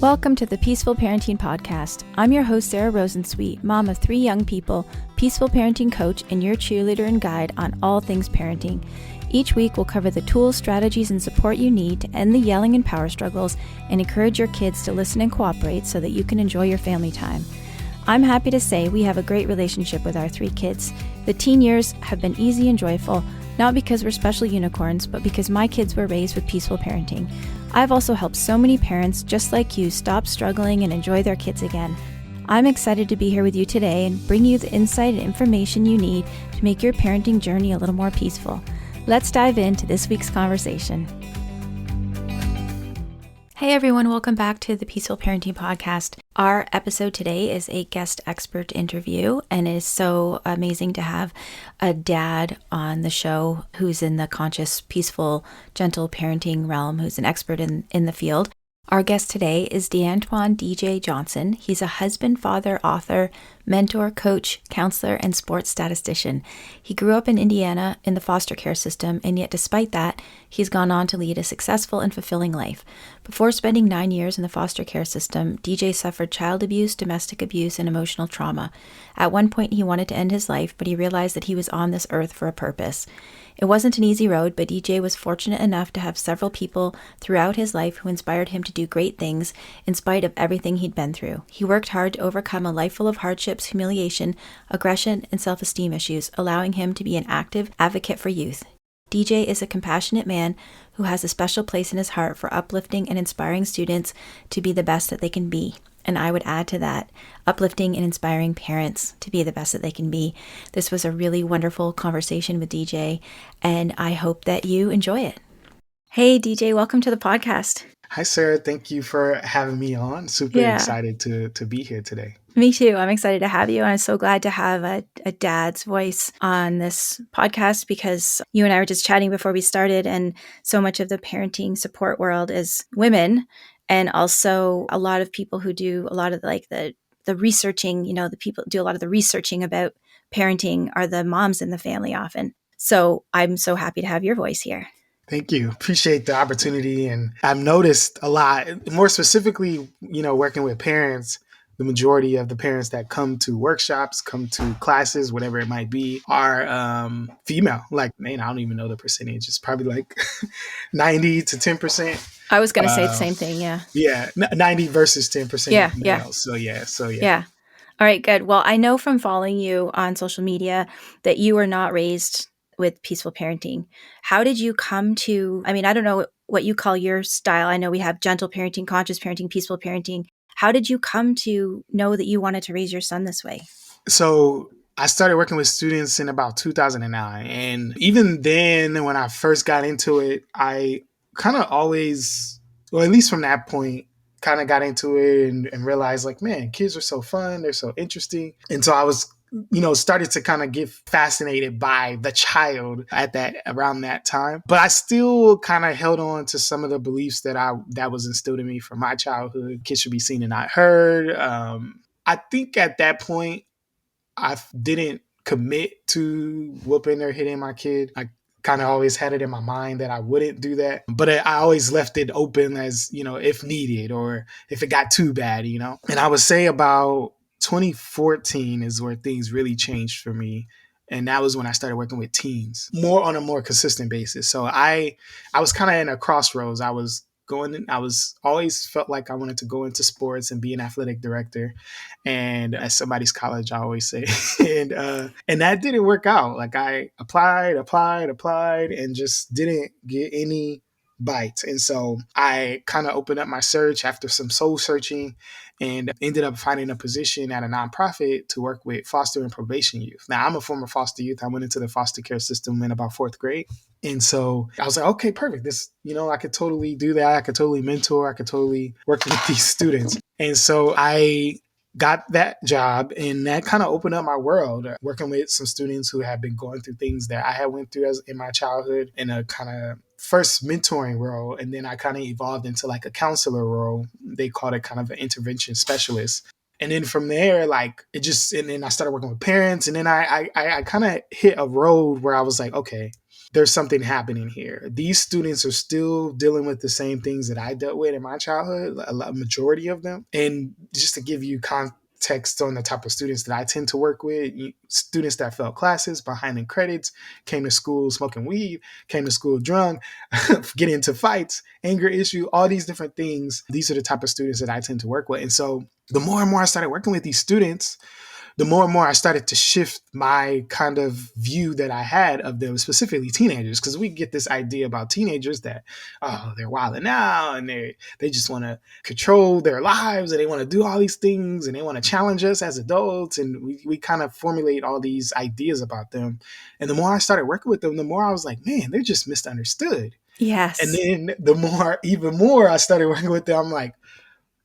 Welcome to the Peaceful Parenting Podcast. I'm your host, Sarah Rosensweet, mom of 3 young people, peaceful parenting coach, and your cheerleader and guide on all things parenting. Each week, we'll cover the tools, strategies, and support you need to end the yelling and power struggles and encourage your kids to listen and cooperate so that you can enjoy your family time. I'm happy to say we have a great relationship with our 3 kids. The teen years have been easy and joyful, not because we're special unicorns, but because my kids were raised with peaceful parenting. I've also helped so many parents just like you stop struggling and enjoy their kids again. I'm excited to be here with you today and bring you the insight and information you need to make your parenting journey a little more peaceful. Let's dive into this week's conversation. Hey everyone, welcome back to the Peaceful Parenting Podcast. Our episode today is a guest expert interview, and it is so amazing to have a dad on the show who's in the conscious, peaceful, gentle parenting realm, who's an expert in the field. Our guest today is DeAntwann DJ Johnson. He's a husband, father, author, mentor, coach, counselor, and sports statistician. He grew up in Indiana in the foster care system, and yet despite that, he's gone on to lead a successful and fulfilling life. Before spending 9 years in the foster care system, DJ suffered child abuse, domestic abuse, and emotional trauma. At one point, he wanted to end his life, but he realized that he was on this earth for a purpose. It wasn't an easy road, but DJ was fortunate enough to have several people throughout his life who inspired him to do great things in spite of everything he'd been through. He worked hard to overcome a life full of hardships, humiliation, aggression, and self-esteem issues, allowing him to be an active advocate for youth. DJ is a compassionate man who has a special place in his heart for uplifting and inspiring students to be the best that they can be. And I would add to that, uplifting and inspiring parents to be the best that they can be. This was a really wonderful conversation with DJ, and I hope that you enjoy it. Hey, DJ, welcome to the podcast. Hi, Sarah. Thank you for having me on. Super excited to be here today. Me too. I'm excited to have you. And I'm so glad to have a dad's voice on this podcast because you and I were just chatting before we started. And so much of the parenting support world is women. And also a lot of people who do a lot of the researching, the people do a lot of the researching about parenting are the moms in the family often. So I'm so happy to have your voice here. Thank you. Appreciate the opportunity. And I've noticed a lot, more specifically, working with parents, the majority of the parents that come to workshops, come to classes, whatever it might be, are female. I don't even know the percentage. It's probably like 90 to 10%. I was going to say the same thing. Yeah. Yeah. 90 versus 10%. Yeah. Males. Yeah. So yeah. Yeah. All right, good. Well, I know from following you on social media that you were not raised with peaceful parenting. How did you come to, I don't know what you call your style. I know we have gentle parenting, conscious parenting, peaceful parenting. How did you come to know that you wanted to raise your son this way? So I started working with students in about 2009. And even then, when I first got into it, I kind of always, or at least from that point, kind of got into it and realized man, kids are so fun. They're so interesting. And so I was started to kind of get fascinated by the child around that time. But I still kind of held on to some of the beliefs that was instilled in me from my childhood. Kids should be seen and not heard. I think at that point, I didn't commit to whooping or hitting my kid. I kind of always had it in my mind that I wouldn't do that. But I always left it open as, if needed or if it got too bad, And I would say about 2014 is where things really changed for me. And that was when I started working with teens on a more consistent basis. So I was kind of in a crossroads. I was always felt like I wanted to go into sports and be an athletic director. And at somebody's college, I always say, and that didn't work out. I applied and just didn't get any bites. And so I kind of opened up my search after some soul searching and ended up finding a position at a nonprofit to work with foster and probation youth. Now, I'm a former foster youth. I went into the foster care system in about 4th grade. And so I was like, okay, perfect. This, I could totally do that. I could totally mentor. I could totally work with these students. And so I got that job, and that kind of opened up my world, working with some students who had been going through things that I had went through in my childhood in a kind of first mentoring role. And then I kind of evolved into a counselor role. They called it kind of an intervention specialist. And then from there, and then I started working with parents. And then I kind of hit a road where I was like, okay, there's something happening here. These students are still dealing with the same things that I dealt with in my childhood, a majority of them. And just to give you context on the type of students that I tend to work with, students that failed classes, behind in credits, came to school smoking weed, came to school drunk, getting into fights, anger issue, all these different things. These are the type of students that I tend to work with. And so the more and more I started working with these students, the more and more I started to shift my kind of view that I had of them, specifically teenagers, because we get this idea about teenagers that, oh, they're wilding out and they just want to control their lives and they want to do all these things and they want to challenge us as adults. And we kind of formulate all these ideas about them. And the more I started working with them, the more I was like, man, they're just misunderstood. And Yes. then even more I started working with them, I'm like,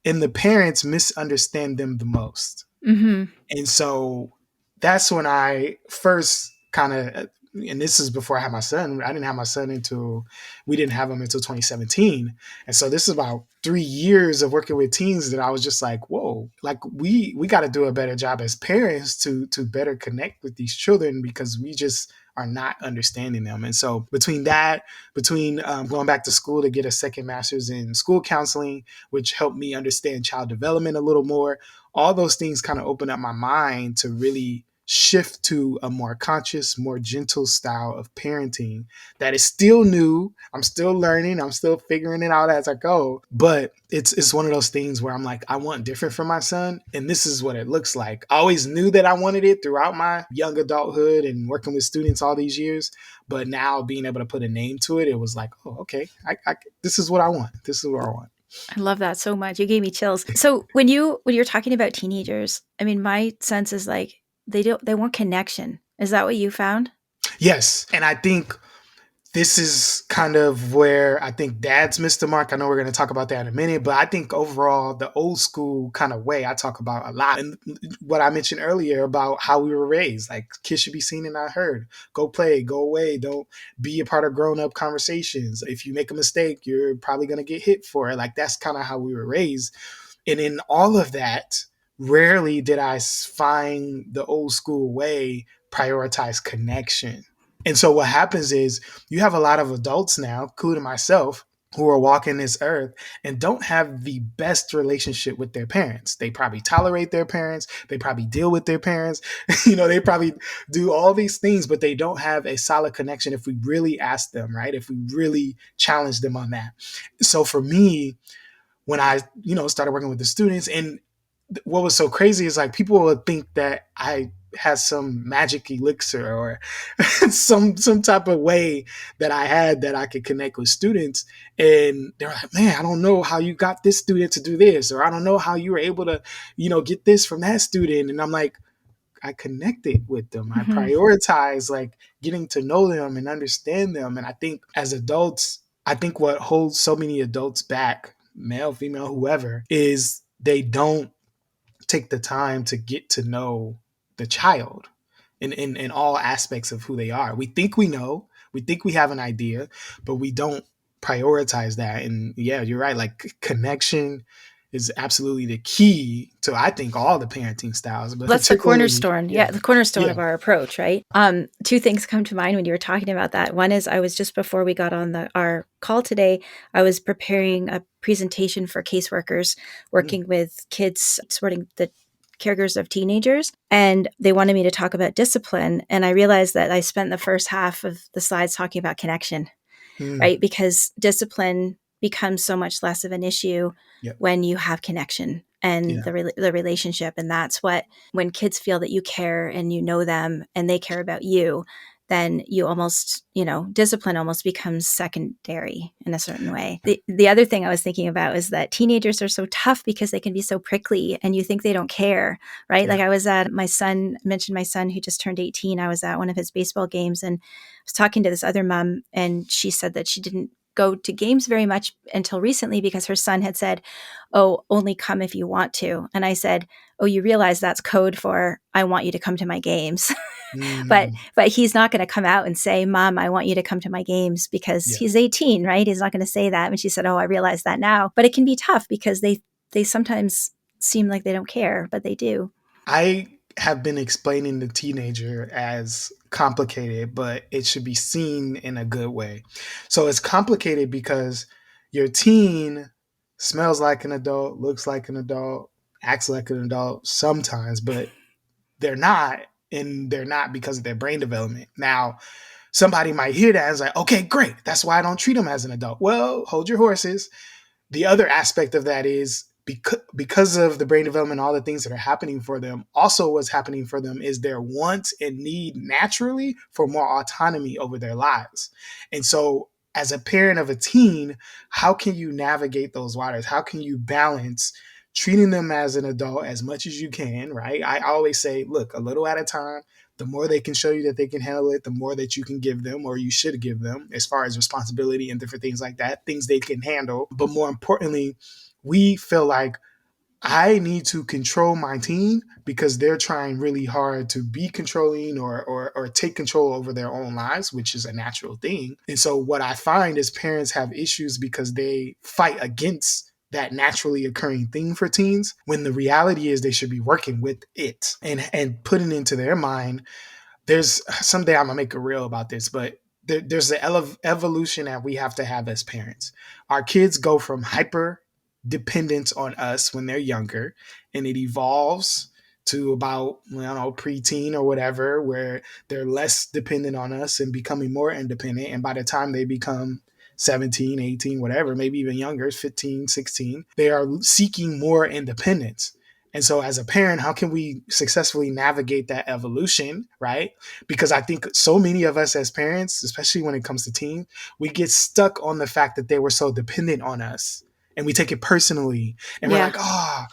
and the parents misunderstand them the most. Mm-hmm. And so that's when I first kind of, and this is before I had my son. I didn't have my son we didn't have him until 2017. And so this is about 3 years of working with teens that I was just like, whoa, like we got to do a better job as parents to better connect with these children, because we just are not understanding them. And so between going back to school to get a second master's in school counseling, which helped me understand child development a little more, all those things kind of open up my mind to really shift to a more conscious, more gentle style of parenting that is still new. I'm still learning. I'm still figuring it out as I go. But it's one of those things where I'm like, I want different for my son. And this is what it looks like. I always knew that I wanted it throughout my young adulthood and working with students all these years. But now being able to put a name to it, it was like, oh, okay, this is what I want. This is what I want. I love that so much. You gave me chills. So when you're talking about teenagers, I mean, my sense is like they want connection. Is that what you found? Yes. And I think this is kind of where I think dads missed the mark. I know we're going to talk about that in a minute, but I think overall, the old school kind of way I talk about a lot. And what I mentioned earlier about how we were raised, like kids should be seen and not heard. Go play, go away. Don't be a part of grown up conversations. If you make a mistake, you're probably going to get hit for it. Like that's kind of how we were raised. And in all of that, rarely did I find the old school way prioritize connection. And so what happens is you have a lot of adults now, including myself, who are walking this earth and don't have the best relationship with their parents. They probably tolerate their parents. They probably deal with their parents. They probably do all these things, but they don't have a solid connection if we really ask them, right? If we really challenge them on that. So for me, when I, started working with the students, and what was so crazy is like people would think that I had some magic elixir or some type of way that I had that I could connect with students. And they're like, man, I don't know how you got this student to do this, or I don't know how you were able to, get this from that student. And I'm like, I connected with them. I Mm-hmm. prioritize like getting to know them and understand them. And I think as adults, I think what holds so many adults back, male, female, whoever, is they don't take the time to get to know the child in all aspects of who they are. We think we know, we think we have an idea, but we don't prioritize that. And yeah, you're right. Like connection is absolutely the key to, I think, all the parenting styles, but That's the particularly, cornerstone. yeah, Yeah, the cornerstone yeah, of our approach, right? Two things come to mind when you were talking about that. One is I was just before we got on our call today, I was preparing a presentation for caseworkers mm, working with kids supporting the caregivers of teenagers, and they wanted me to talk about discipline. And I realized that I spent the first half of the slides talking about connection, mm, right? Because discipline becomes so much less of an issue yeah, when you have connection and yeah, the relationship. And that's what, when kids feel that you care and you know them and they care about you, then you almost, discipline almost becomes secondary in a certain way. The other thing I was thinking about is that teenagers are so tough because they can be so prickly and you think they don't care, right? yeah, Like I was at my son who just turned 18. I was at one of his baseball games and I was talking to this other mom, and she said that she didn't go to games very much until recently because her son had said, "Oh, only come if you want to." And I said, "Oh, you realize that's code for I want you to come to my games." but mm, but he's not going to come out and say, "Mom, I want you to come to my games," because yeah. he's 18, right? He's not going to say that. And she said, "Oh, I realize that now." But it can be tough because they sometimes seem like they don't care, but they do. have been explaining the teenager as complicated, but it should be seen in a good way. So it's complicated because your teen smells like an adult, looks like an adult, acts like an adult sometimes, but they're not. And they're not because of their brain development. Now, somebody might hear that and is like, okay, great. That's why I don't treat them as an adult. Well, hold your horses. The other aspect of that is because of the brain development, all the things that are happening for them, also what's happening for them is their want and need naturally for more autonomy over their lives. And so as a parent of a teen, how can you navigate those waters? How can you balance treating them as an adult as much as you can, right? I always say, look, a little at a time. The more they can show you that they can handle it, the more that you can give them, or you should give them, as far as responsibility and different things like that, things they can handle. But more importantly, we feel like I need to control my teen because they're trying really hard to be controlling or take control over their own lives, which is a natural thing. And so what I find is parents have issues because they fight against that naturally occurring thing for teens, when the reality is they should be working with it and putting into their mind. There's someday I'm gonna make a reel about this, but there's the evolution that we have to have as parents. Our kids go from hyper dependence on us when they're younger, and it evolves to about, I don't know, preteen or whatever, where they're less dependent on us and becoming more independent. And by the time they become 17, 18, whatever, maybe even younger, 15, 16, they are seeking more independence. And so as a parent, how can we successfully navigate that evolution, right? Because I think so many of us as parents, especially when it comes to teens, we get stuck on the fact that they were so dependent on us, and we take it personally. And we're like, oh,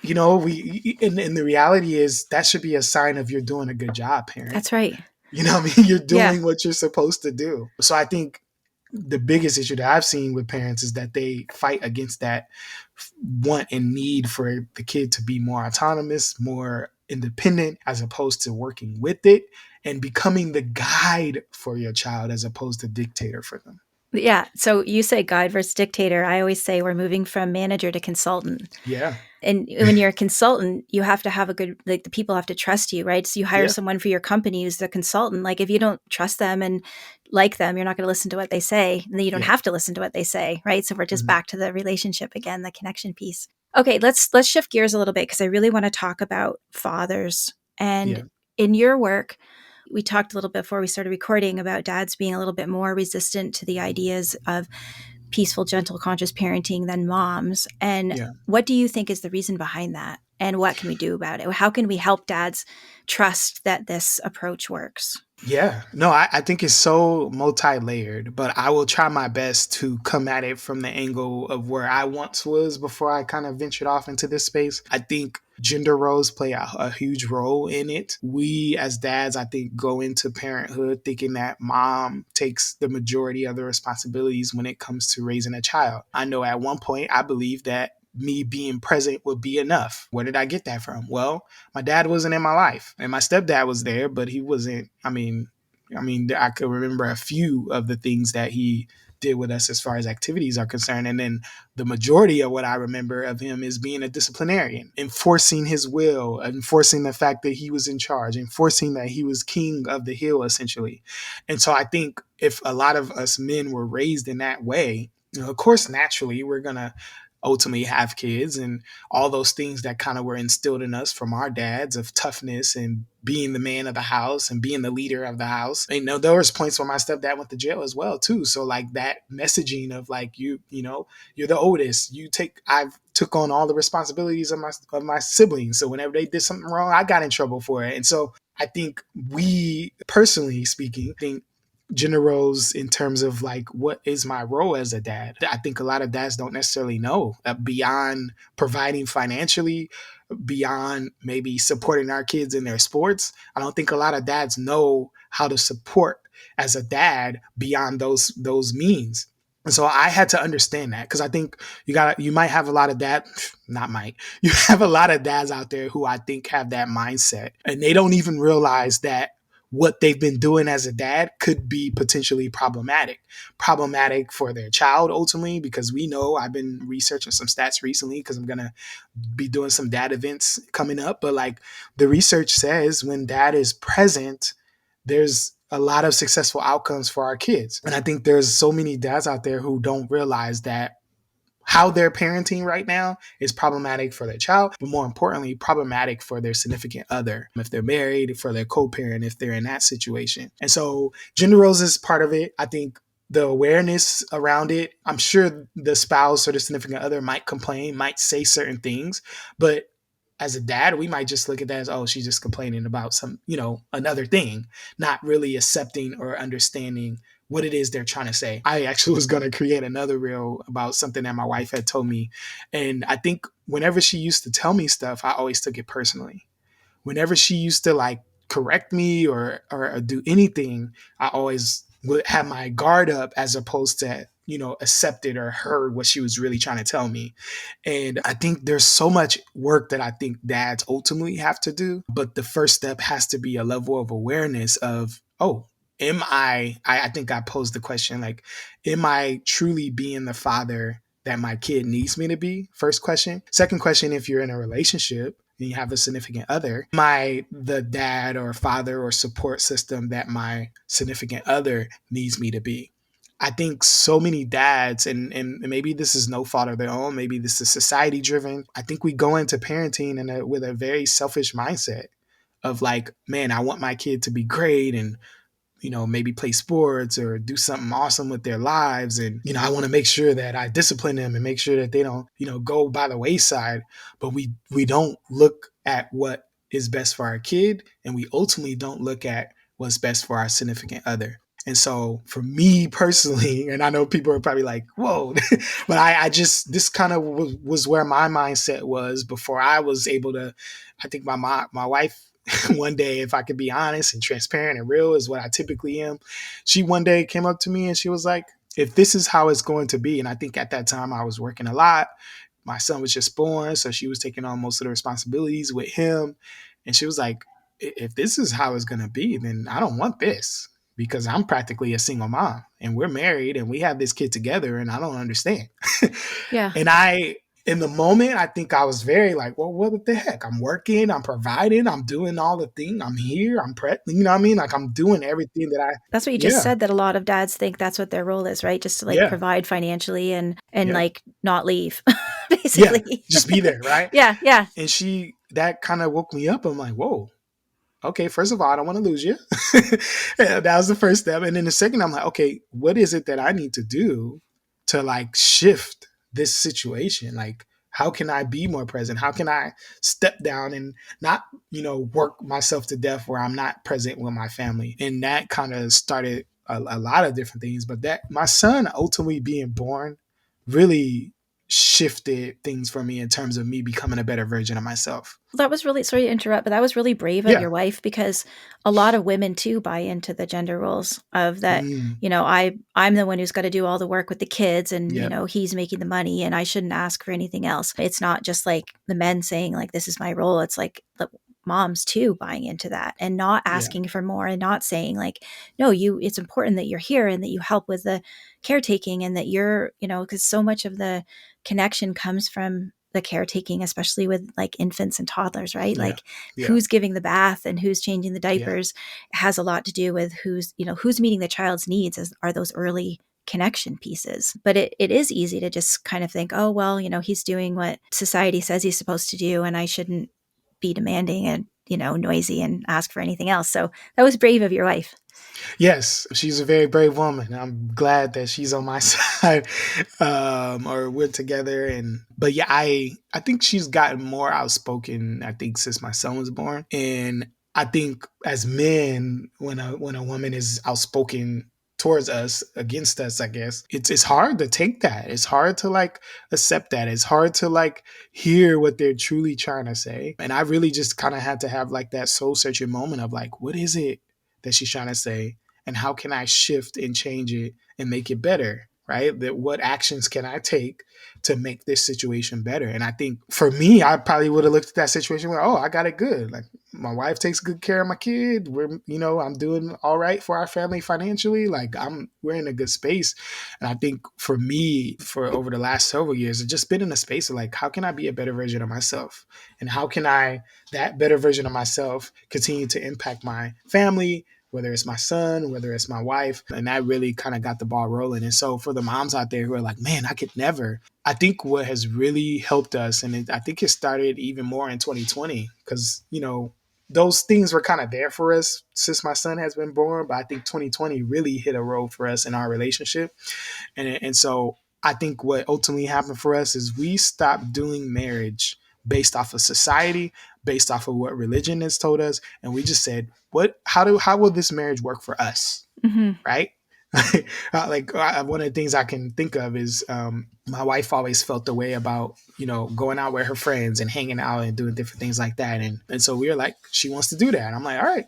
and the reality is that should be a sign of you're doing a good job, parent. That's right. You know what I mean? You're doing what you're supposed to do. So I think the biggest issue that I've seen with parents is that they fight against that want and need for the kid to be more autonomous, more independent, as opposed to working with it and becoming the guide for your child as opposed to dictator for them. Yeah. So you say guide versus dictator. I always say we're moving from manager to consultant. Yeah. And when you're a consultant, you have to have a good, like, the people have to trust you, right? So you hire someone for your company who's the consultant. Like, if you don't trust them and like them, you're not going to listen to what they say. And then you don't have to listen to what they say, right? So we're just back to the relationship again, the connection piece. Okay, let's shift gears a little bit, because I really want to talk about fathers. And in your work, we talked a little bit before we started recording about dads being a little bit more resistant to the ideas of peaceful, gentle, conscious parenting than moms. And what do you think is the reason behind that? And what can we do about it? How can we help dads trust that this approach works? Yeah, no, I think it's so multi-layered, but I will try my best to come at it from the angle of where I once was before I kind of ventured off into this space. I think gender roles play a huge role in it. We as dads, I think, go into parenthood thinking that mom takes the majority of the responsibilities when it comes to raising a child. I know at one point I believed that me being present would be enough. Where did I get that from? Well, my dad wasn't in my life, and my stepdad was there, but he wasn't. I mean, I could remember a few of the things that he did with us as far as activities are concerned. And then the majority of what I remember of him is being a disciplinarian, enforcing his will, enforcing the fact that he was in charge, enforcing that he was king of the hill, essentially. And so I think if a lot of us men were raised in that way, of course, naturally, we're going to ultimately have kids, and all those things that kind of were instilled in us from our dads of toughness and being the man of the house and being the leader of the house. And, there was points where my stepdad went to jail as well too. So like that messaging of like, you're the oldest, I've took on all the responsibilities of my siblings. So whenever they did something wrong, I got in trouble for it. And so I think we, personally speaking, think gender roles in terms of like, what is my role as a dad? I think a lot of dads don't necessarily know beyond providing financially, beyond maybe supporting our kids in their sports. I don't think a lot of dads know how to support as a dad beyond those means. And so I had to understand that, because I think you might have a lot of you have a lot of dads out there who I think have that mindset, and they don't even realize that what they've been doing as a dad could be potentially problematic for their child ultimately, because we know, I've been researching some stats recently because I'm going to be doing some dad events coming up. But like, the research says when dad is present, there's a lot of successful outcomes for our kids. And I think there's so many dads out there who don't realize that how they're parenting right now is problematic for their child, but more importantly, problematic for their significant other. If they're married, for their co-parent, if they're in that situation. And so gender roles is part of it. I think the awareness around it, I'm sure the spouse or the significant other might complain, might say certain things, but as a dad, we might just look at that as, oh, she's just complaining about some, another thing, not really accepting or understanding what it is they're trying to say. I actually was going to create another reel about something that my wife had told me. And I think whenever she used to tell me stuff, I always took it personally. Whenever she used to like correct me or do anything, I always would have my guard up as opposed to, accepted or heard what she was really trying to tell me. And I think there's so much work that I think dads ultimately have to do. But the first step has to be a level of awareness of, oh, I think I posed the question, like, am I truly being the father that my kid needs me to be? First question. Second question, if you're in a relationship and you have a significant other, am I the dad or father or support system that my significant other needs me to be? I think so many dads, and maybe this is no fault of their own, maybe this is society driven. I think we go into parenting with a very selfish mindset of like, man, I want my kid to be great and maybe play sports or do something awesome with their lives. And, I want to make sure that I discipline them and make sure that they don't, go by the wayside. But we don't look at what is best for our kid. And we ultimately don't look at what's best for our significant other. And so for me personally, and I know people are probably like, whoa, but I just, this kind of was where my mindset was before I was able to, I think my wife, one day, if I could be honest and transparent and real is what I typically am, she one day came up to me and she was like, if this is how it's going to be, and I think at that time I was working a lot, my son was just born, so she was taking on most of the responsibilities with him. And she was like, if this is how it's going to be, then I don't want this, because I'm practically a single mom and we're married and we have this kid together and I don't understand. Yeah. And in the moment, I think I was very like, well, what the heck? I'm working, I'm providing, I'm doing all the things, I'm here, I'm you know what I mean? Like, I'm doing everything that That's what you just said, that a lot of dads think that's what their role is, right? Just to like provide financially and like not leave, basically. Yeah, just be there, right? Yeah. And that kind of woke me up. I'm like, whoa, okay, first of all, I don't want to lose you. That was the first step. And then the second, I'm like, okay, what is it that I need to do to like shift this situation? Like, how can I be more present? How can I step down and not, work myself to death where I'm not present with my family? And that kind of started a lot of different things. But that my son ultimately being born really shifted things for me in terms of me becoming a better version of myself. Well, that was really, sorry to interrupt, but that was really brave of your wife, because a lot of women too buy into the gender roles of that, I'm the one who's got to do all the work with the kids and, he's making the money and I shouldn't ask for anything else. It's not just like the men saying like, this is my role. It's like the moms too buying into that and not asking for more and not saying like, no, it's important that you're here and that you help with the caretaking and that you're, because so much of the connection comes from the caretaking, especially with like infants and toddlers, right? Like who's giving the bath and who's changing the diapers has a lot to do with who's meeting the child's needs are those early connection pieces. But it is easy to just kind of think, oh, well, he's doing what society says he's supposed to do and I shouldn't be demanding and, noisy and ask for anything else. So that was brave of your wife. Yes, she's a very brave woman. I'm glad that she's on my side, or we're together. But yeah, I think she's gotten more outspoken, I think, since my son was born. And I think as men, when a woman is outspoken towards us, against us, I guess, it's hard to take that. It's hard to like accept that. It's hard to like hear what they're truly trying to say. And I really just kind of had to have like that soul searching moment of like, what is it that she's trying to say? And how can I shift and change it and make it better, right? That what actions can I take to make this situation better? And I think for me, I probably would have looked at that situation like, oh, I got it good. Like, my wife takes good care of my kid. I'm doing all right for our family financially. Like we're in a good space. And I think for me, for over the last several years, it's just been in a space of like, how can I be a better version of myself? And how can that better version of myself continue to impact my family, whether it's my son, whether it's my wife. And that really kind of got the ball rolling. And so for the moms out there who are like, man, I could never. I think what has really helped us, and I think it started even more in 2020, because, those things were kind of there for us since my son has been born. But I think 2020 really hit a road for us in our relationship. And so I think what ultimately happened for us is we stopped doing marriage based off of society, based off of what religion has told us. And we just said, how will this marriage work for us? Mm-hmm. Right. One of the things I can think of is my wife always felt the way about, going out with her friends and hanging out and doing different things like that. And so we were like, she wants to do that. And I'm like, all right,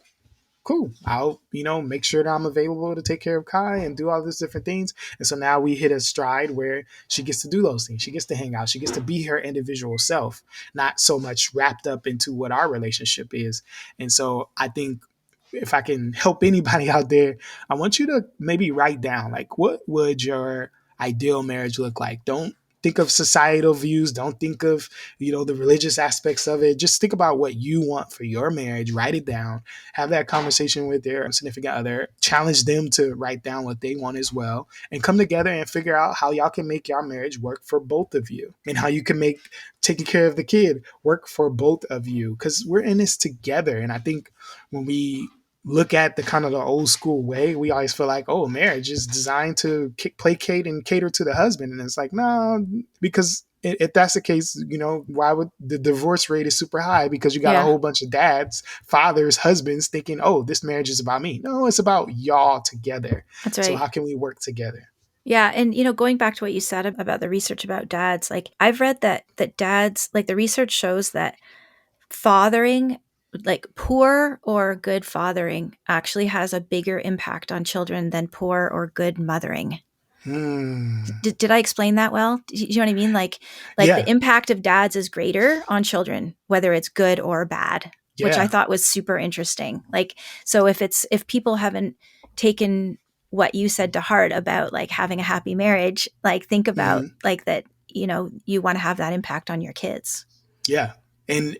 cool. I'll, make sure that I'm available to take care of Kai and do all these different things. And so now we hit a stride where she gets to do those things. She gets to hang out. She gets to be her individual self, not so much wrapped up into what our relationship is. And so I think if I can help anybody out there, I want you to maybe write down, like, what would your ideal marriage look like? Don't think of societal views. Don't think of, the religious aspects of it. Just think about what you want for your marriage. Write it down. Have that conversation with their significant other. Challenge them to write down what they want as well. And come together and figure out how y'all can make your marriage work for both of you. And how you can make taking care of the kid work for both of you. Because we're in this together. And I think when we look at the kind of the old school way, we always feel like, oh, marriage is designed to placate and cater to the husband. And it's like, no, because if that's the case, why would the divorce rate is super high? Because you got a whole bunch of dads, fathers, husbands thinking, oh, this marriage is about me. No, it's about y'all together. That's right. So how can we work together? Yeah. And, going back to what you said about the research about dads, like I've read that dads, like the research shows that fathering, like poor or good fathering, actually has a bigger impact on children than poor or good mothering. Did I explain that well? Do you know what I mean? Like the impact of dads is greater on children, whether it's good or bad, which I thought was super interesting. Like, so if people haven't taken what you said to heart about like having a happy marriage, like think about like that, you want to have that impact on your kids. Yeah. And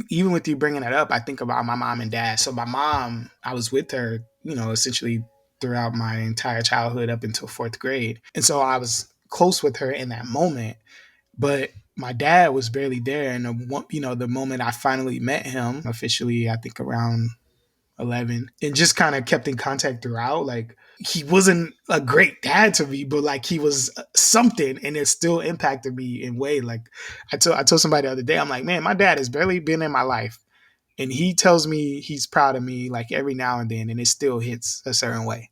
even with you bringing it up, I think about my mom and dad. So my mom, I was with her, essentially throughout my entire childhood up until 4th grade. And so I was close with her in that moment, but my dad was barely there. And the moment I finally met him officially, I think around 11, and just kind of kept in contact throughout. Like, he wasn't a great dad to me, but like he was something, and it still impacted me in a way. Like I told somebody the other day, I'm like, man, my dad has barely been in my life, and he tells me he's proud of me like every now and then, and it still hits a certain way.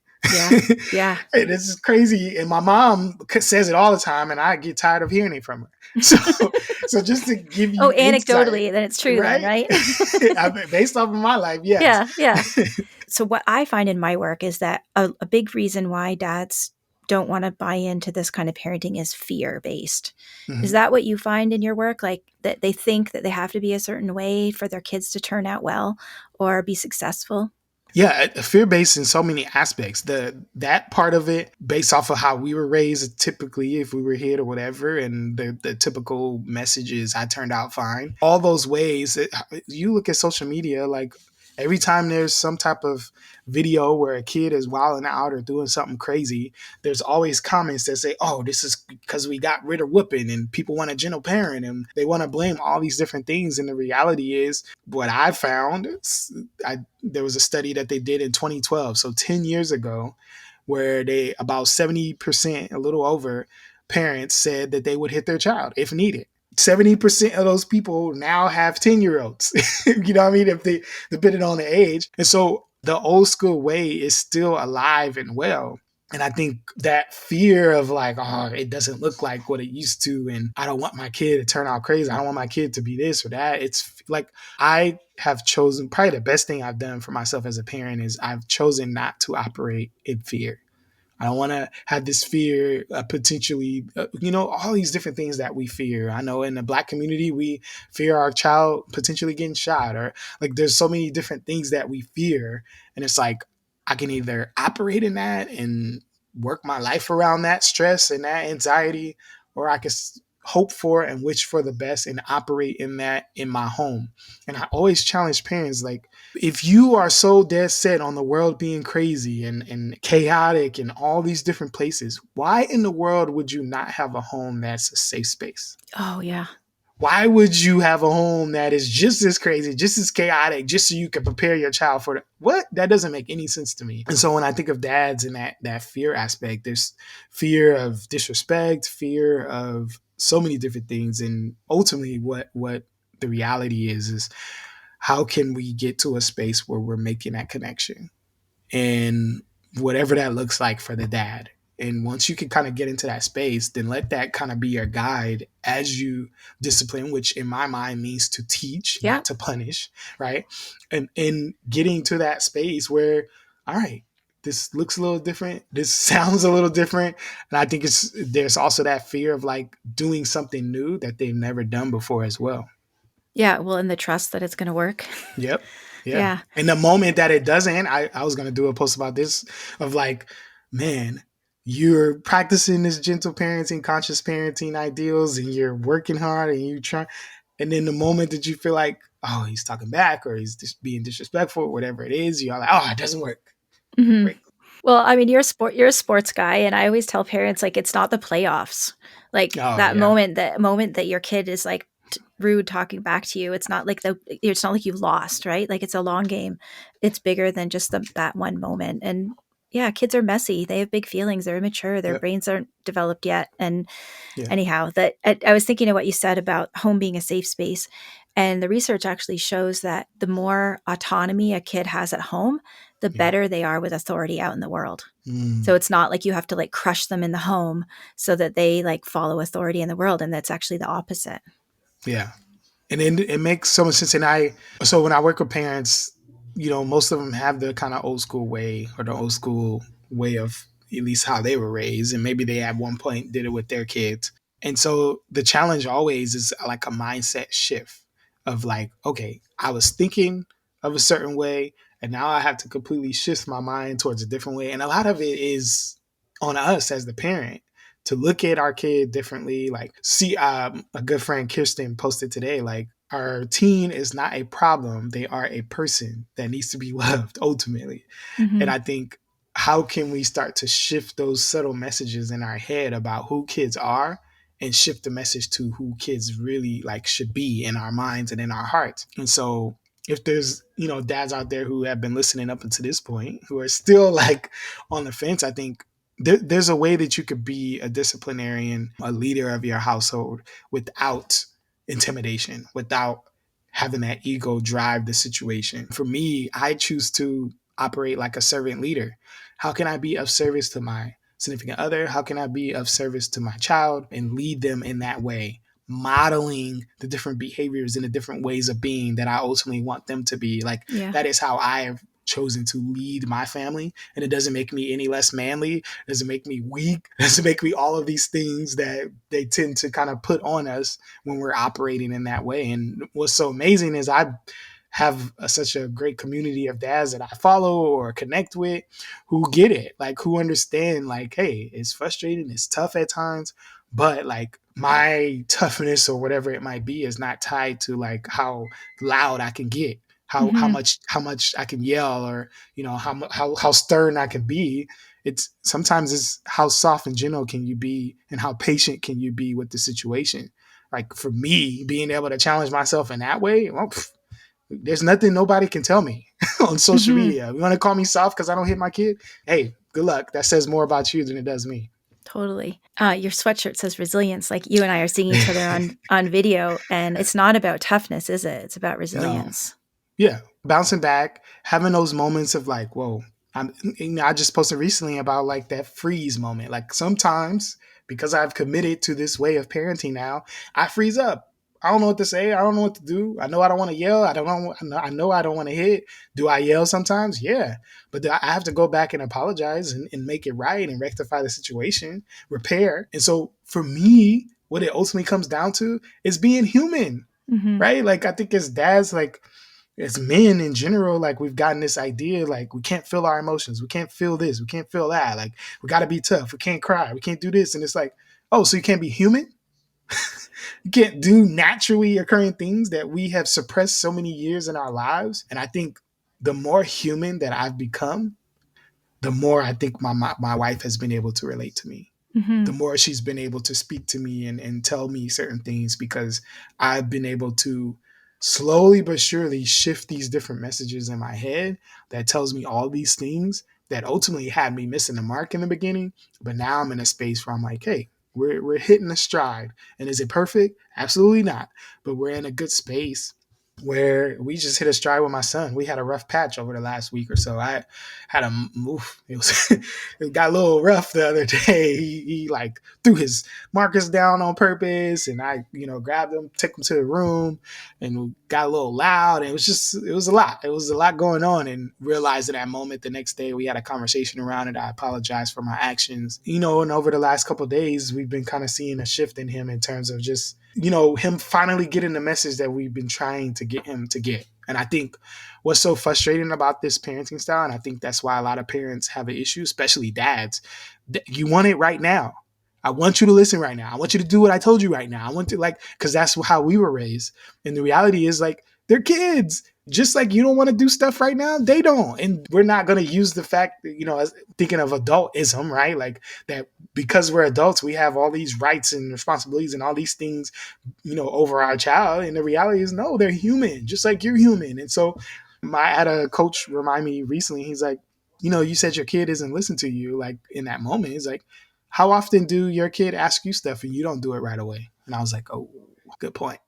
Yeah. And this is crazy. And my mom says it all the time, and I get tired of hearing it from her. So just to give you anecdotally, insight, then it's true, right? I mean, based off of my life, yes. Yeah. So what I find in my work is that a big reason why dads don't want to buy into this kind of parenting is fear-based. Mm-hmm. Is that what you find in your work? Like that they think that they have to be a certain way for their kids to turn out well or be successful? Yeah, fear-based in so many aspects. That part of it, based off of how we were raised, typically if we were hit or whatever, and the typical messages, I turned out fine. All those ways, you look at social media, like every time there's some type of video where a kid is wilding out or doing something crazy, there's always comments that say, oh, this is because we got rid of whooping and people want a gentle parent and they want to blame all these different things. And the reality is, what I found, there was a study that they did in 2012, so 10 years ago, where about 70%, a little over, parents said that they would hit their child if needed. 70% of those people now have 10-year-olds, you know what I mean? If they, depending on the age. And so the old school way is still alive and well. And I think that fear of like, oh, it doesn't look like what it used to, and I don't want my kid to turn out crazy, I don't want my kid to be this or that. It's like, I have chosen, probably the best thing I've done for myself as a parent is I've chosen not to operate in fear. I don't want to have this fear potentially, all these different things that we fear. I know in the Black community, we fear our child potentially getting shot, or like there's so many different things that we fear. And it's like, I can either operate in that and work my life around that stress and that anxiety, or I can hope for and wish for the best and operate in that in my home. And I always challenge parents, like, if you are so dead set on the world being crazy and chaotic and all these different places, why in the world would you not have a home that's a safe space? Oh, yeah. Why would you have a home that is just as crazy, just as chaotic, just so you can prepare your child for what? That doesn't make any sense to me. And so when I think of dads and that fear aspect, there's fear of disrespect, fear of so many different things. And ultimately what the reality is how can we get to a space where we're making that connection, and whatever that looks like for the dad. And once you can kind of get into that space, then let that kind of be your guide as you discipline, which in my mind means to teach, Yeah. not to punish, right? And in getting to that space where, all right, this looks a little different, this sounds a little different. And I think there's also that fear of like doing something new that they've never done before as well. Yeah. Well, and the trust that it's going to work. Yep. Yeah. Yeah. And the moment that it doesn't, I was going to do a post about this of like, man, you're practicing this gentle parenting, conscious parenting ideals, and you're working hard and you try. And then the moment that you feel like, oh, he's talking back or he's just being disrespectful, whatever it is, you're like, oh, it doesn't work. Mm-hmm. Right. Well, I mean, you're a sports guy, and I always tell parents, like, it's not the playoffs. Like Oh, that yeah. moment that your kid is like rude talking back to you. It's not like you've lost, right? Like it's a long game. It's bigger than just that one moment. And yeah, kids are messy. They have big feelings. They're immature. Their Yep. brains aren't developed yet. And Yeah. anyhow, that I was thinking of what you said about home being a safe space. And the research actually shows that the more autonomy a kid has at home, the Yeah. better they are with authority out in the world. Mm. So it's not like you have to like crush them in the home so that they like follow authority in the world. And that's actually the opposite. Yeah. And it makes so much sense. And so when I work with parents, most of them have the kind of old school way or the old school way of at least how they were raised. And maybe they at one point did it with their kids. And so the challenge always is like a mindset shift of like, okay, I was thinking of a certain way and now I have to completely shift my mind towards a different way. And a lot of it is on us as the parent to look at our kid differently. Like, see, a good friend Kirsten posted today, like, our teen is not a problem. They are a person that needs to be loved ultimately. Mm-hmm. And I think, how can we start to shift those subtle messages in our head about who kids are and shift the message to who kids really like should be in our minds and in our hearts? And so if there's, dads out there who have been listening up until this point, who are still like on the fence, I think there's a way that you could be a disciplinarian, a leader of your household without intimidation, without having that ego drive the situation. For me, I choose to operate like a servant leader. How can I be of service to my significant other? How can I be of service to my child and lead them in that way? Modeling the different behaviors and the different ways of being that I ultimately want them to be. Like, that is how I have chosen to lead my family. And it doesn't make me any less manly. It doesn't make me weak. It doesn't make me all of these things that they tend to kind of put on us when we're operating in that way. And what's so amazing is I have such a great community of dads that I follow or connect with who get it, like who understand, like, hey, it's frustrating, it's tough at times, but like my toughness or whatever it might be is not tied to like how loud I can get, how much I can yell, or how stern I can be. It's sometimes how soft and gentle can you be and how patient can you be with the situation. Like for me, being able to challenge myself in that way, well, there's nothing nobody can tell me on social media. You want to call me soft because I don't hit my kid? Hey, good luck. That says more about you than it does me. Totally. Your sweatshirt says resilience. Like you and I are seeing each other on video, and it's not about toughness, is it? It's about resilience. No. Yeah. Bouncing back, having those moments of like, whoa. I just posted recently about like that freeze moment. Like sometimes because I've committed to this way of parenting now, I freeze up. I don't know what to say. I don't know what to do. I know I don't want to yell. I know I don't want to hit. Do I yell sometimes? Yeah. But I have to go back and apologize and make it right and rectify the situation, repair. And so for me, what it ultimately comes down to is being human, Mm-hmm. right? Like, I think as dads, like, as men in general, like, we've gotten this idea, like, we can't feel our emotions. We can't feel this. We can't feel that. Like, we got to be tough. We can't cry. We can't do this. And it's like, oh, so you can't be human? You can't do naturally occurring things that we have suppressed so many years in our lives. And I think the more human that I've become, the more I think my wife has been able to relate to me. Mm-hmm. The more she's been able to speak to me and tell me certain things, because I've been able to slowly but surely shift these different messages in my head that tells me all these things that ultimately had me missing the mark in the beginning. But now I'm in a space where I'm like, hey, we're hitting a stride. And is it perfect? Absolutely not. But we're in a good space where we just hit a stride with my son. We had a rough patch over the last week or so. I had a move. It got a little rough the other day. He like threw his markers down on purpose, and I, grabbed him, took him to the room, and we got a little loud. And it was a lot. It was a lot going on, and realized at that moment the next day we had a conversation around it. I apologized for my actions, and over the last couple of days, we've been kind of seeing a shift in him in terms of just, him finally getting the message that we've been trying to get him to get. And I think what's so frustrating about this parenting style, and I think that's why a lot of parents have an issue, especially dads, you want it right now. I want you to listen right now. I want you to do what I told you right now. I want to, like, because that's how we were raised. And the reality is, like, they're kids. Just like you don't want to do stuff right now, they don't. And we're not going to use the fact that, as thinking of adultism, right? Like, that because we're adults, we have all these rights and responsibilities and all these things, over our child. And the reality is, no, they're human, just like you're human. And so I had a coach remind me recently, he's like, you said your kid isn't listening to you. Like, in that moment, he's like, how often do your kid ask you stuff and you don't do it right away? And I was like, oh, good point.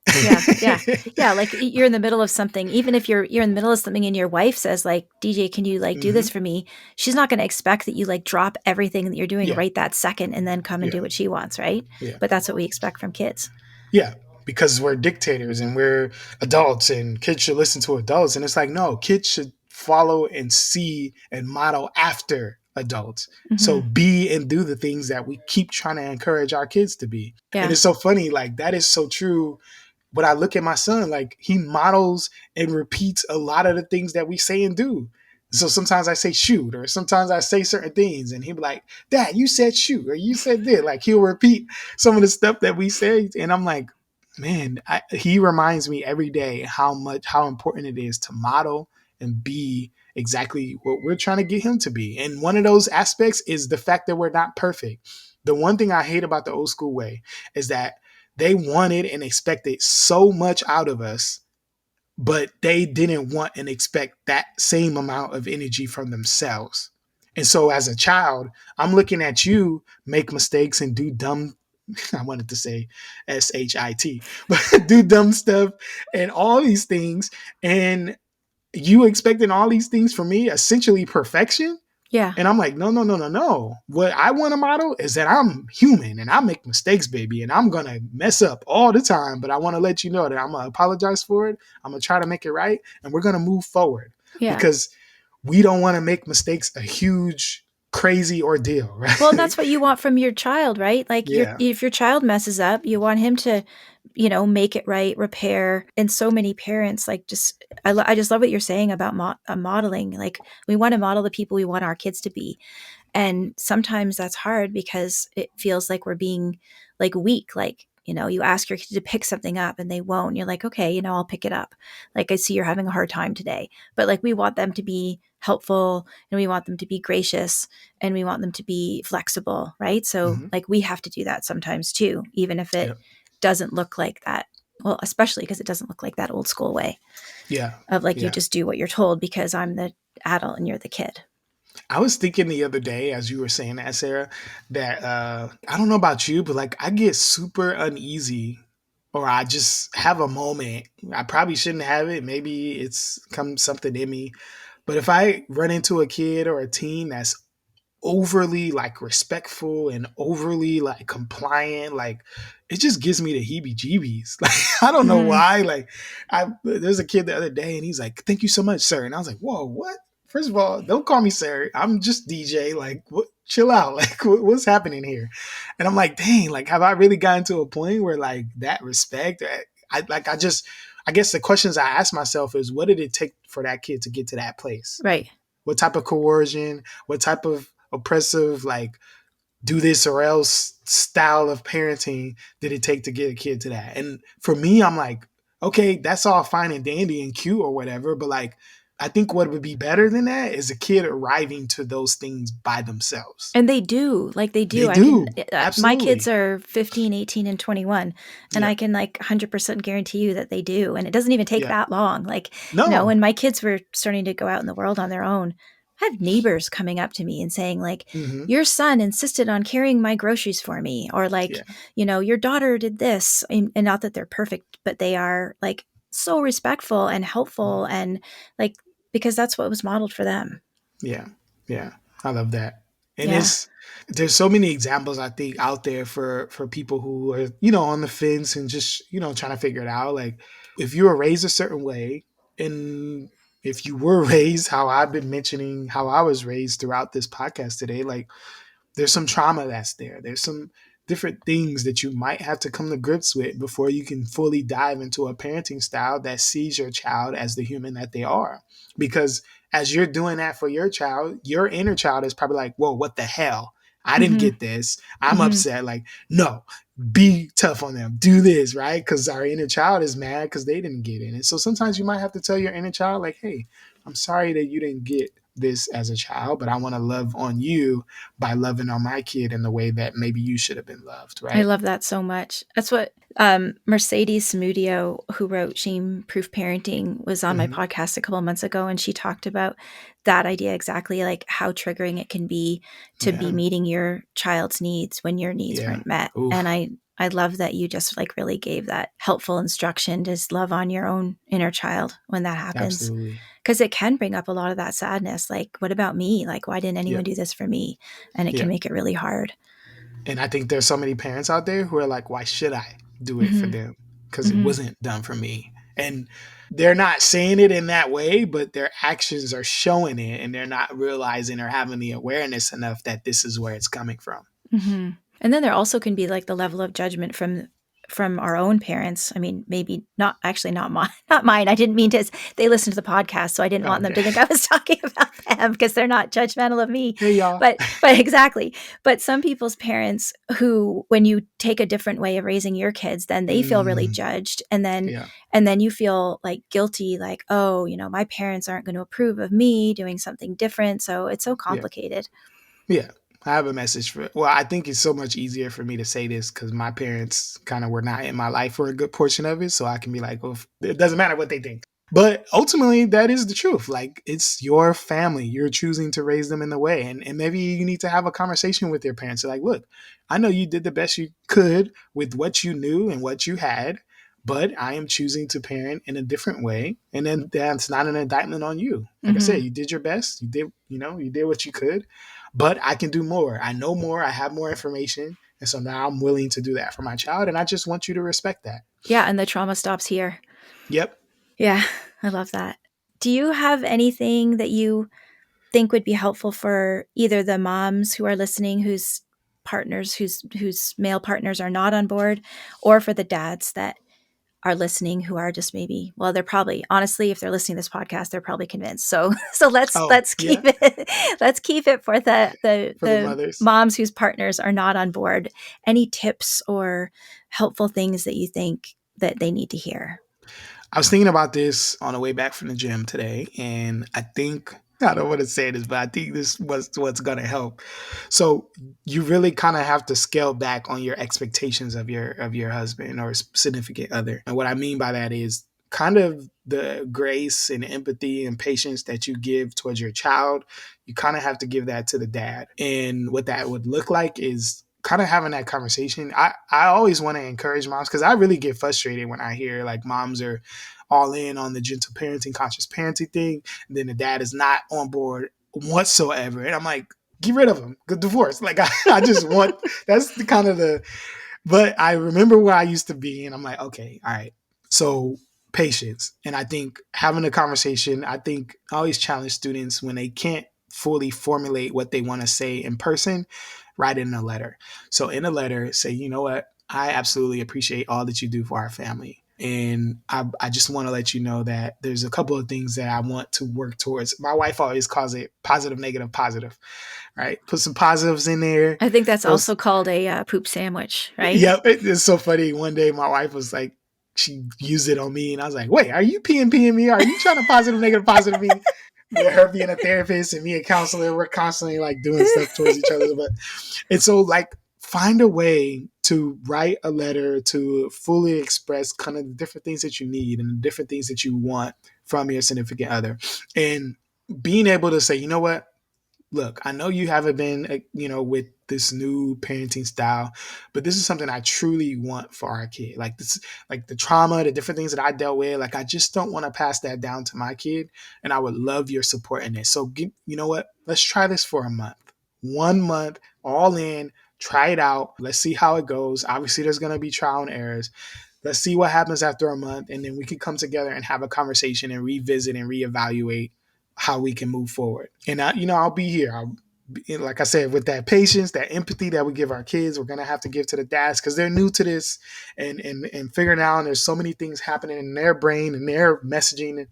Yeah. Like, you're in the middle of something. Even if you're in the middle of something and your wife says, like, DJ, can you like do this for me? She's not going to expect that you like drop everything that you're doing Yeah. right that second and then come and Yeah. do what she wants, right? Yeah. But that's what we expect from kids. Yeah. Because we're dictators and we're adults, and kids should listen to adults. And it's like, no, kids should follow and see and model after adults. Mm-hmm. So be and do the things that we keep trying to encourage our kids to be. Yeah. And it's so funny. Like, that is so true. But I look at my son, like, he models and repeats a lot of the things that we say and do. So sometimes I say shoot, or sometimes I say certain things, and he'll be like, Dad, you said shoot, or you said this. Like, he'll repeat some of the stuff that we say. And I'm like, man, he reminds me every day how important it is to model and be exactly what we're trying to get him to be. And one of those aspects is the fact that we're not perfect. The one thing I hate about the old school way is that they wanted and expected so much out of us, but they didn't want and expect that same amount of energy from themselves. And so as a child, I'm looking at you make mistakes and do dumb, I wanted to say SHIT, but do dumb stuff and all these things. And you expecting all these things from me, essentially perfection. Yeah. And I'm like, no. What I want to model is that I'm human and I make mistakes, baby. And I'm going to mess up all the time. But I want to let you know that I'm going to apologize for it. I'm going to try to make it right. And we're going to move forward. Yeah. Because we don't want to make mistakes a huge, crazy ordeal, right? Well, that's what you want from your child, right? Like, Yeah. if your child messes up, you want him to, make it right, repair. And so many parents, like, I just love what you're saying about modeling. Like, we want to model the people we want our kids to be. And sometimes that's hard because it feels like we're being like weak. Like, you ask your kid to pick something up and they won't. You're like, okay, I'll pick it up. Like, I see you're having a hard time today. But like, we want them to be helpful and we want them to be gracious and we want them to be flexible, right? So like, we have to do that sometimes too, even if it doesn't look like that. Well, especially because it doesn't look like that old school way. Yeah. Of like, you just do what you're told because I'm the adult and you're the kid. I was thinking the other day, as you were saying that, Sarah, that I don't know about you, but like, I get super uneasy, or I just have a moment. I probably shouldn't have it. Maybe it's come something in me. But if I run into a kid or a teen that's overly like respectful and overly like compliant. Like it just gives me the heebie-jeebies. Like I don't know Mm-hmm. why. Like there's a kid the other day and he's like, "Thank you so much, sir." And I was like, "Whoa, what?" First of all, don't call me sir. I'm just DJ. Like, what? Chill out. Like, what's happening here? And I'm like, dang. Like, have I really gotten to a point where like that respect? I guess the questions I ask myself is, what did it take for that kid to get to that place? Right. What type of coercion? What type of oppressive, like, do this or else style of parenting did it take to get a kid to that? And for me, I'm like, okay, that's all fine and dandy and cute or whatever, but like, I think what would be better than that is a kid arriving to those things by themselves. And they do, like they do. They I can, do. my kids Absolutely. are 15, 18, and 21. And I Yep. can like 100% guarantee you that they do. And it doesn't even take Yep. that long. Like, No. when my kids were starting to go out in the world on their own, I had neighbors coming up to me and saying like, Mm-hmm. your son insisted on carrying my groceries for me. Or like, Yeah. your daughter did this. And not that they're perfect, but they are like so respectful and helpful. And like, because that's what was modeled for them. Yeah. Yeah. I love that. And Yeah. there's so many examples I think out there for people who are, on the fence and just, trying to figure it out. Like if you were raised a certain way and if you were raised how I've been mentioning how I was raised throughout this podcast today, like there's some trauma that's there. There's some different things that you might have to come to grips with before you can fully dive into a parenting style that sees your child as the human that they are. Because as you're doing that for your child, your inner child is probably like, whoa, what the hell? I didn't Mm-hmm. get this. I'm Mm-hmm. upset. Like, no, be tough on them. Do this, right? Because our inner child is mad because they didn't get it. And so sometimes you might have to tell your inner child, like, hey, I'm sorry that you didn't get this as a child, but I want to love on you by loving on my kid in the way that maybe you should have been loved, I right? love that so much. That's what Mercedes Samudio, who wrote Shame Proof Parenting, was on my Mm-hmm. podcast a couple of months ago. And she talked about that idea exactly, like how triggering it can be to be Yeah. meeting your child's needs when your needs Yeah. weren't met. And Oof. I love that you just like really gave that helpful instruction to just love on your own inner child when that happens. Absolutely. Because it can bring up a lot of that sadness. Like, what about me? Like, why didn't anyone Yep. do this for me? And it can Yep. make it really hard. And I think there's so many parents out there who are like, why should I do it for Mm-hmm. them? Because it Mm-hmm. wasn't done for me. And they're not saying it in that way, but their actions are showing it and they're not realizing or having the awareness enough that this is where it's coming from. Mm-hmm. And then there also can be like the level of judgment from our own parents. I mean, maybe not actually not mine. Not mine. I didn't mean to. They listen to the podcast, so I didn't want them Okay. to think I was talking about them because they're not judgmental of me. Hey, y'all. But exactly. But some people's parents who, when you take a different way of raising your kids, then they feel really judged, Yeah. and then you feel like guilty, like, oh, my parents aren't going to approve of me doing something different. So it's so Yeah. complicated. Yeah. I have a message for, well, I think it's so much easier for me to say this because my parents kind of were not in my life for a good portion of it. So I can be like, well, it doesn't matter what they think. But ultimately, that is the truth. Like, it's your family. You're choosing to raise them in the way. And maybe you need to have a conversation with your parents. Like, look, I know you did the best you could with what you knew and what you had, but I am choosing to parent in a different way. And then that's not an indictment on you. Like I Mm-hmm. said, you did your best. You did what you could, but I can do more. I know more. I have more information. And so now I'm willing to do that for my child. And I just want you to respect that. Yeah. And the trauma stops here. Yep. Yeah, I love that. Do you have anything that you think would be helpful for either the moms who are listening whose partners, whose male partners are not on board, or for the dads that are listening who are just maybe, well, they're probably, honestly, if they're listening to this podcast, they're probably convinced. So let's Oh, keep yeah. it let's keep it for For the the mothers. moms whose partners are not on board. Any tips or helpful things that you think that they need to hear? I was thinking about this on the way back from the gym today, and I think I don't want to say this, but I think this was what's going to help. So you really kind of have to scale back on your expectations of your husband or significant other. And what I mean by that is kind of the grace and empathy and patience that you give towards your child. You kind of have to give that to the dad. And what that would look like is kind of having that conversation. I always want to encourage moms because I really get frustrated when I hear like moms are all in on the gentle parenting, conscious parenting thing. And then the dad is not on board whatsoever. And I'm like, get rid of them, get divorced. Like I just want, that's the kind of the, but I remember where I used to be and I'm like, okay, all right. So patience. And I think having a conversation, I think I always challenge students when they can't fully formulate what they want to say in person, write it in a letter. So in a letter, say, you know what? I absolutely appreciate all that you do for our family. And I just want to let you know that there's a couple of things that I want to work towards. My wife always calls it positive, negative, positive, right? Put some positives in there. I think that's Those, also called a poop sandwich, right? yeah, it's so funny. One day my wife was like, she used it on me and I was like, wait, are you peeing me? Are you trying to positive me? With her being a therapist and me a counselor, we're constantly like doing stuff towards each other. But and so like find a way to write a letter to fully express kind of the different things that you need and the different things that you want from your significant other. And being able to say, you know what? Look, I know you haven't been, with this new parenting style, but this is something I truly want for our kid. Like this, like the trauma, the different things that I dealt with, like I just don't want to pass that down to my kid. And I would love your support in it. So you know what? Let's try this for a month, 1 month, all in, try it out. Let's see how it goes. Obviously there's going to be trial and errors. Let's see what happens after a month. And then we can come together and have a conversation and revisit and reevaluate how we can move forward. And I'll be here. Like I said, with that patience, that empathy that we give our kids, we're gonna have to give to the dads because they're new to this and figuring out. And there's so many things happening in their brain and their messaging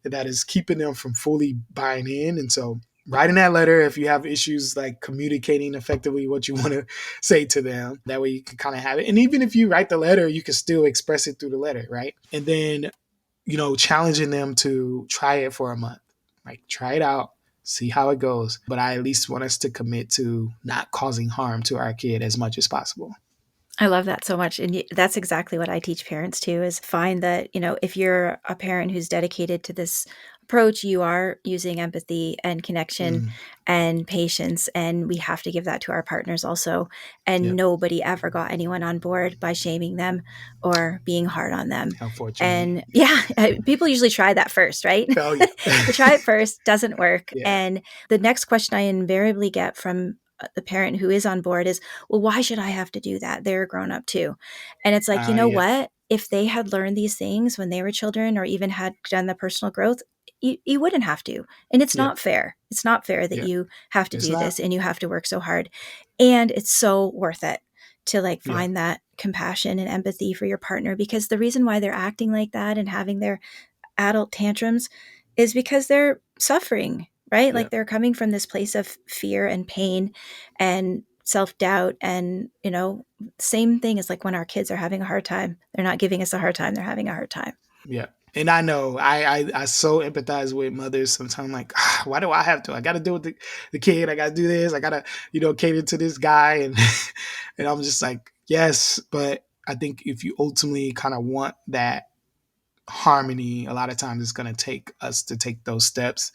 that is keeping them from fully buying in. And so, writing that letter if you have issues like communicating effectively what you want to say to them. That way you can kind of have it. And even if you write the letter, you can still express it through the letter, right? And then challenging them to try it for a month. Like try it out, see how it goes. But I at least want us to commit to not causing harm to our kid as much as possible. I love that so much. And that's exactly what I teach parents too, is find that, if you're a parent who's dedicated to this approach, you are using empathy and connection and patience. And we have to give that to our partners also. And Yep. Nobody ever got anyone on board by shaming them or being hard on them. Unfortunately. And people usually try that first, right? Oh, yeah. They try it first, doesn't work. Yeah. And the next question I invariably get from the parent who is on board is, well, why should I have to do that? They're grown up too. And it's like, what? If they had learned these things when they were children or even had done the personal growth, you wouldn't have to. And it's not fair. It's not fair that you have to do this and you have to work so hard. And it's so worth it to find that compassion and empathy for your partner, because the reason why they're acting like that and having their adult tantrums is because they're suffering, right? Like they're coming from this place of fear and pain and self-doubt. And, same thing is like when our kids are having a hard time, they're not giving us a hard time. They're having a hard time. Yeah. And I know I so empathize with mothers sometimes. Like, why do I have to? I got to deal with the kid. I got to do this. I got to, cater to this guy. And, and I'm just like, yes. But I think if you ultimately kind of want that harmony, a lot of times it's going to take us to take those steps.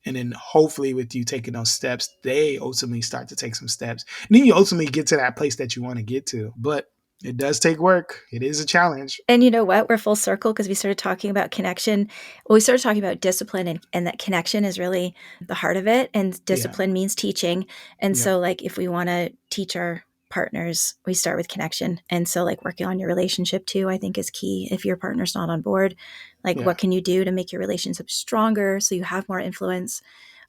And then hopefully with you taking those steps, they ultimately start to take some steps. And then you ultimately get to that place that you want to get to. But it does take work. It is a challenge. And you know what? We're full circle because we started talking about connection. Well, we started talking about discipline and that connection is really the heart of it. And discipline means teaching. And so if we want to teach our partners, we start with connection. And so working on your relationship too, I think is key. If your partner's not on board, what can you do to make your relationship stronger so you have more influence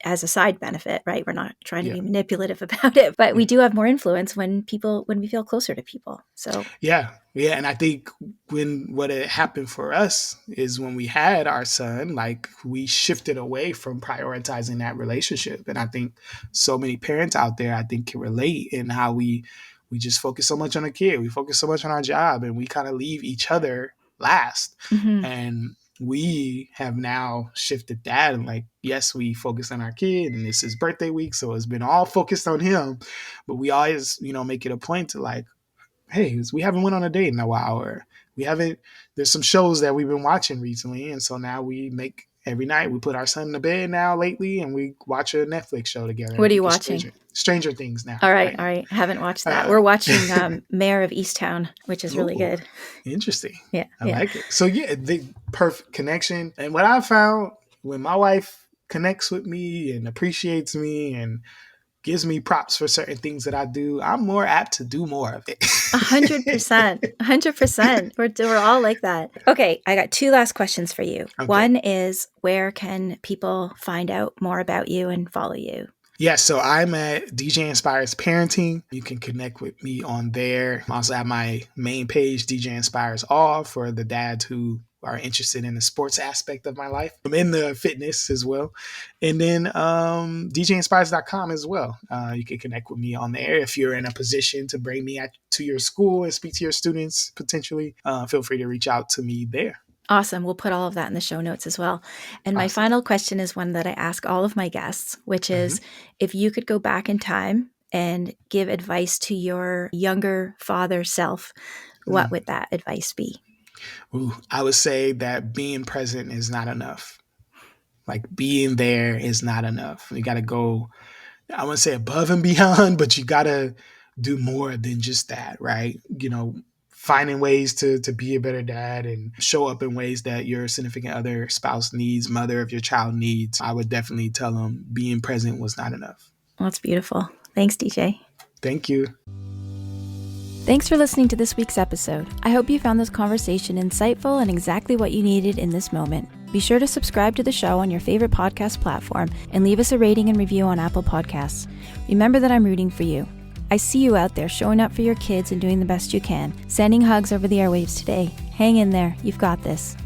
as a side benefit, right? We're not trying to be manipulative about it, but we do have more influence when we feel closer to people. So yeah. And I think what had happened for us is when we had our son, we shifted away from prioritizing that relationship. And I think so many parents out there, I think, can relate in how we just focus so much on the kid. We focus so much on our job and we kind of leave each other last. And we have now shifted that and yes, we focus on our kid and this is birthday week. So it's been all focused on him, but we always, make it a point to hey, we haven't went on a date in a while, or there's some shows that we've been watching recently. And so now every night we put our son to bed now lately and we watch a Netflix show together. What are you watching? Stranger Things now. All right. I haven't watched that. We're watching Mayor of Easttown, which is really good. Interesting. Yeah. I like it. So the perfect connection. And what I found when my wife connects with me and appreciates me and gives me props for certain things that I do, I'm more apt to do more of it. 100%. 100%. We're all like that. Okay, I got 2 last questions for you. Okay. One is, where can people find out more about you and follow you? Yeah, so I'm at DJ Inspires Parenting. You can connect with me on there. I also have my main page, DJ Inspires All, for the dads who are interested in the sports aspect of my life. I'm in the fitness as well. And then DJinspires.com as well. You can connect with me on there. If you're in a position to bring me to your school and speak to your students potentially, feel free to reach out to me there. Awesome. We'll put all of that in the show notes as well. And my final question is one that I ask all of my guests, which is, if you could go back in time and give advice to your younger father self, what would that advice be? Ooh, I would say that being present is not enough. Like, being there is not enough. You got to go, I wouldn't say above and beyond, but you got to do more than just that, right? You know, finding ways to be a better dad and show up in ways that your significant other, spouse needs, mother of your child needs. I would definitely tell them being present was not enough. Well, that's beautiful. Thanks, DJ. Thank you. Thanks for listening to this week's episode. I hope you found this conversation insightful and exactly what you needed in this moment. Be sure to subscribe to the show on your favorite podcast platform and leave us a rating and review on Apple Podcasts. Remember that I'm rooting for you. I see you out there showing up for your kids and doing the best you can. Sending hugs over the airwaves today. Hang in there. You've got this.